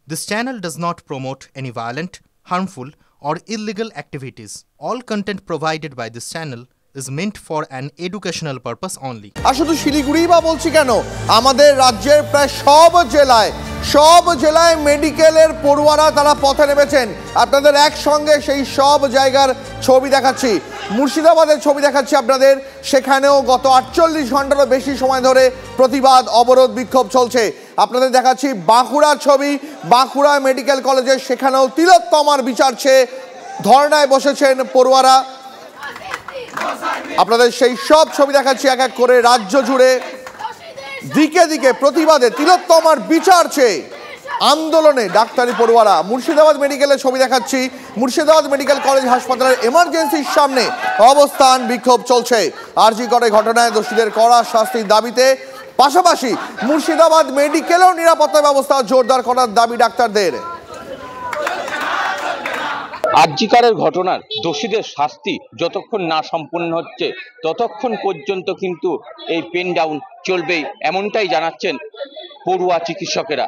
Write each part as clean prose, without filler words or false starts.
This channel does not promote any violent, harmful, or illegal activities. All content provided by this channel is meant for an educational purpose only. আর শুধু শিলিগুড়ি বা বলছি কেন, আমাদের রাজ্যের প্রায় সব জেলায় মেডিকেলের পড়ুয়ারা তারা পথে নেমেছেন। আপনাদের একসঙ্গে সেই সব জায়গার ছবি দেখাচ্ছি। মুর্শিদাবাদের ছবি দেখাচ্ছি আপনাদের। সেখানেও গত 48 ঘন্টারও বেশি সময় ধরে প্রতিবাদ, অবরোধ, বিক্ষোভ চলছে। আপনাদের দেখাচ্ছি বাঁকুড়ার ছবি, বাঁকুড়া মেডিকেল কলেজে, সেখানেও তিলোত্তমার বিচার চেয়ে ধর্নায় বসেছেন পড়ুয়ারা। আপনাদের সেই সব ছবি দেখাচ্ছি এক এক করে। রাজ্য জুড়ে দিকে দিকে প্রতিবাদে, তিলোত্তমার বিচার চেয়ে আন্দোলনে ডাক্তারি পড়ুয়ারা। মুর্শিদাবাদ মেডিকেলের ছবি দেখাচ্ছি। মুর্শিদাবাদ মেডিকেল কলেজ হাসপাতালের এমার্জেন্সির সামনে অবস্থান, বিক্ষোভ চলছে। আরজি করে ঘটনায় দোষীদের কড়া শাস্তির দাবিতে পাশাপাশি মুর্শিদাবাদ মেডিকেলেও নিরাপত্তা ব্যবস্থা জোরদার করার দাবি ডাক্তারদের। আরজিকরের ঘটনার দোষীদের শাস্তি যতক্ষণ না সম্পূর্ণ হচ্ছে ততক্ষণ পর্যন্ত কিন্তু এই পেন ডাউন চলবেই, এমনটাই জানাচ্ছেন পড়ুয়া চিকিৎসকেরা।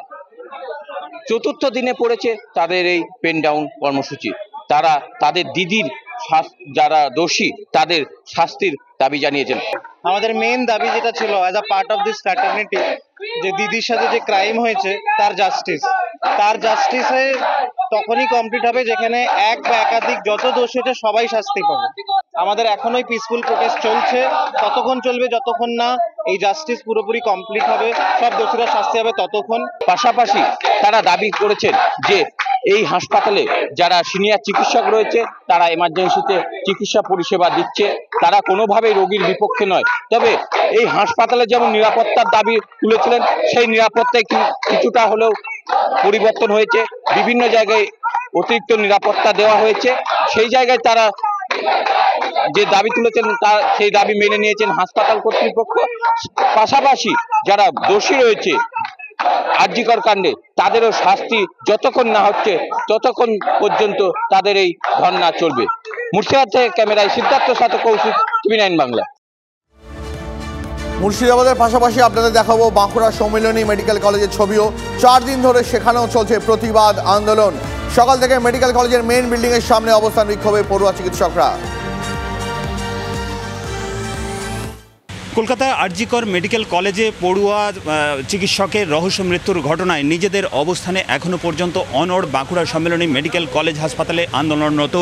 চতুর্থ দিনে পড়েছে তাদের এই পেন ডাউন কর্মসূচি। তারা তাদের দিদির যারা দোষী তাদের শাস্তির দাবি জানিয়েছেন। আমাদের মেইন দাবি যেটা ছিল as a part of this fraternity, যে দিদির সাথে যে ক্রাইম হয়েছে তার জাস্টিসে তখনই কমপ্লিট হবে যেখানে এক বা একাধিক যত দোষ হয়েছে সবাই শাস্তি পাবে। আমাদের এখনোই পিসফুল প্রোটেস্ট চলছে, ততক্ষণ চলবে যতক্ষণ না এই জাস্টিস পুরোপুরি কমপ্লিট হবে, সব দোষীরা শাস্তি হবে ততক্ষণ। পাশাপাশি তারা দাবি করেছেন যে এই হাসপাতালে যারা সিনিয়র চিকিৎসক রয়েছে তারা এমার্জেন্সিতে চিকিৎসা পরিষেবা দিচ্ছে, তারা কোনোভাবেই রোগীর বিপক্ষে নয়। তবে এই হাসপাতালে যেমন নিরাপত্তার দাবি তুলেছিলেন, সেই নিরাপত্তায় কিছুটা হলেও পরিবর্তন হয়েছে। বিভিন্ন জায়গায় অতিরিক্ত নিরাপত্তা দেওয়া হয়েছে। সেই জায়গায় তারা যে দাবি তুলেছেন সেই দাবি মেনে নিয়েছেন হাসপাতাল কর্তৃপক্ষ। পাশাপাশি যারা দোষী রয়েছে আরজিকর কাণ্ডে তাদেরও শাস্তি যতক্ষণ না হচ্ছে ততক্ষণ পর্যন্ত তাদের এই ধর্ণা চলবে। মুর্শিদাবাদ থেকে ক্যামেরায় সিদ্ধার্থ সাথে কৌশিক, টিভি9 বাংলা। মুর্শিদাবাদের পাশাপাশি আপনাদের দেখাবো বাঁকুড়া সম্মিলনী মেডিকেল কলেজের ছবিও। 4 দিন ধরে সেখানেও চলছে প্রতিবাদ আন্দোলন। সকাল থেকে মেডিকেল কলেজের মেইন বিল্ডিং এর সামনে অবস্থান বিক্ষোভে পড়ুয়া চিকিৎসকরা। কলকাতা আরজিকর মেডিকেল কলেজে পড়ুয়া চিকিৎসকের রহস্য মৃত্যুর ঘটনায় নিজেদের অবস্থানে এখনও পর্যন্ত অনড় বাঁকুড়া সম্মেলনী মেডিকেল কলেজ হাসপাতালে আন্দোলনরত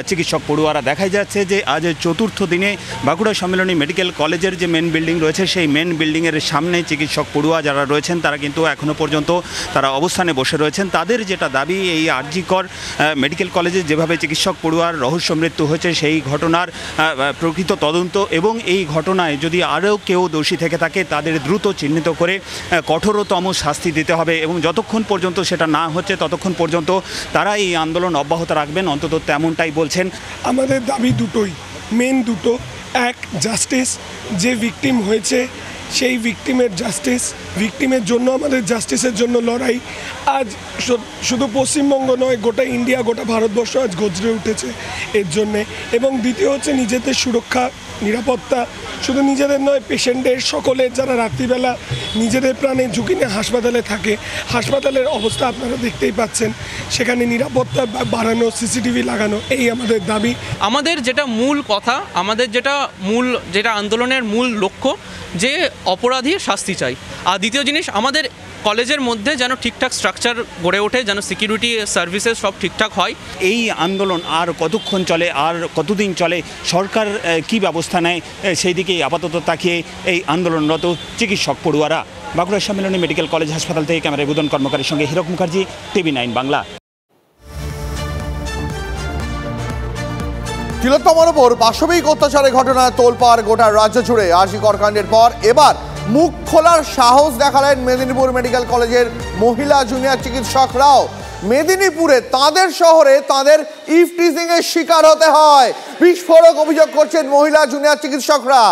চিকিৎসক পড়ুয়ারা। দেখা যাচ্ছে যে আজ চতুর্থ দিনে বাঁকুড়া সম্মেলনী মেডিকেল কলেজের যে মেন বিল্ডিং রয়েছে সেই মেন বিল্ডিংয়ের সামনে চিকিৎসক পড়ুয়া যারা রয়েছেন তারা কিন্তু এখনও পর্যন্ত তারা অবস্থানে বসে রয়েছেন। তাদের যেটা দাবি, এই আরজিকর মেডিকেল কলেজে যেভাবে চিকিৎসক পড়ুয়ার রহস্য মৃত্যু হয়েছে সেই ঘটনার প্রকৃত তদন্ত এবং এই ঘটনায় যদি আরও কেউ দোষী থেকে থাকে তাদের দ্রুত চিহ্নিত করে কঠোরতম শাস্তি দিতে হবে এবং যতক্ষণ পর্যন্ত সেটা না হচ্ছে ততক্ষণ পর্যন্ত তারা এই আন্দোলন অব্যাহত রাখবেন, অন্তত তেমনটাই বলছেন। আমাদের দাবি দুটোই, মেন দুটো। এক, জাস্টিস, যে ভিকটিম হয়েছে সেই ভিকটিমের জাস্টিস, ভিকটিমের জন্য আমাদের জাস্টিসের জন্য লড়াই। আজ শুধু পশ্চিমবঙ্গ নয়, গোটা ইন্ডিয়া, গোটা ভারতবর্ষ আজ গর্জে উঠেছে এর জন্যে। এবং দ্বিতীয় হচ্ছে নিজেদের সুরক্ষা, নিরাপত্তা, শুধু নিজেদের নয় পেশেন্টের, সকলের, যারা রাত্রিবেলা নিজেদের প্রাণে ঝুঁকি নিয়ে হাসপাতালে থাকে। হাসপাতালের অবস্থা আপনারা দেখতেই পাচ্ছেন, সেখানে নিরাপত্তা বাড়ানো, সিসিটিভি লাগানো, এই আমাদের দাবি। আমাদের যেটা মূল কথা, আমাদের যেটা আন্দোলনের মূল লক্ষ্য, যে অপরাধীর শাস্তি চাই। আর দ্বিতীয় জিনিস, আমাদের কলেজের মধ্যে যেন ঠিকঠাক স্ট্রাকচার গড়ে ওঠে, যেন সিকিউরিটি সার্ভিসেস সব ঠিকঠাক হয়। এই আন্দোলন আর কতক্ষণ চলে, আর কতদিন চলে, সরকার কি ব্যবস্থা নেয় সেই দিকেই আপাতত তাকিয়ে এই আন্দোলনরত চিকিৎসক পড়ুয়ারা। বাঁকুড়া সম্মেলনী মেডিকেল কলেজ হাসপাতাল থেকে ক্যামেরায় বুদন কর্মকারীর সঙ্গে হীরক মুখার্জি, টিভি9 বাংলা। তিলোত্তমার ওপর পাশবিক অত্যাচারের ঘটনায় তোলপাড় গোটা রাজ্য জুড়ে। আরজিকর কাণ্ডের পর এবার মুখ খোলার সাহস দেখালেন মেদিনীপুর মেডিকেল কলেজের মহিলা জুনিয়র চিকিৎসকরাও। মেদিনীপুরে তাদের শহরে তাদের ইফটিজিং এর শিকার হতে হয়, বিস্ফোরক অভিযোগ করছেন মহিলা জুনিয়র চিকিৎসকরা।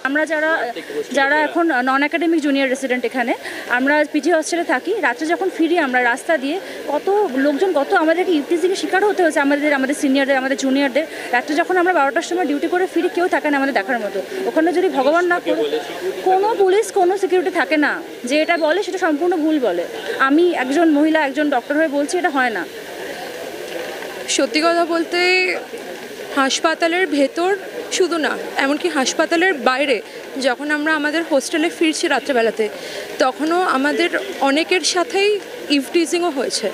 আমরা যারা এখন নন একাডেমিক জুনিয়র রেসিডেন্ট, এখানে আমরা পিজি হস্টেলে থাকি, রাত্রে যখন ফিরি আমরা রাস্তা দিয়ে কত লোকজন, কত আমাদেরকে ইউটিজিংয়ের শিকার হতে হয়েছে, আমাদের সিনিয়রদের, আমাদের জুনিয়রদের। রাত্রে যখন আমরা 12টার সময় ডিউটি করে ফিরি, কেউ থাকে না আমাদের দেখার মতো। ওখানে যদি ভগবান না করে, কোনো পুলিশ, কোনো সিকিউরিটি থাকে না। যে এটা বলে সেটা সম্পূর্ণ ভুল বলে। আমি একজন মহিলা, একজন ডক্টর হয়ে বলছি, এটা হয় না। সত্যি কথা বলতে হাসপাতালের ভেতর শুধু না, এমনকি হাসপাতালের বাইরে যখন আমরা আমাদের হোস্টেলে ফিরছি রাত্রেবেলাতে, তখনও আমাদের অনেকের সাথেই ইভটিজিংও হয়েছে।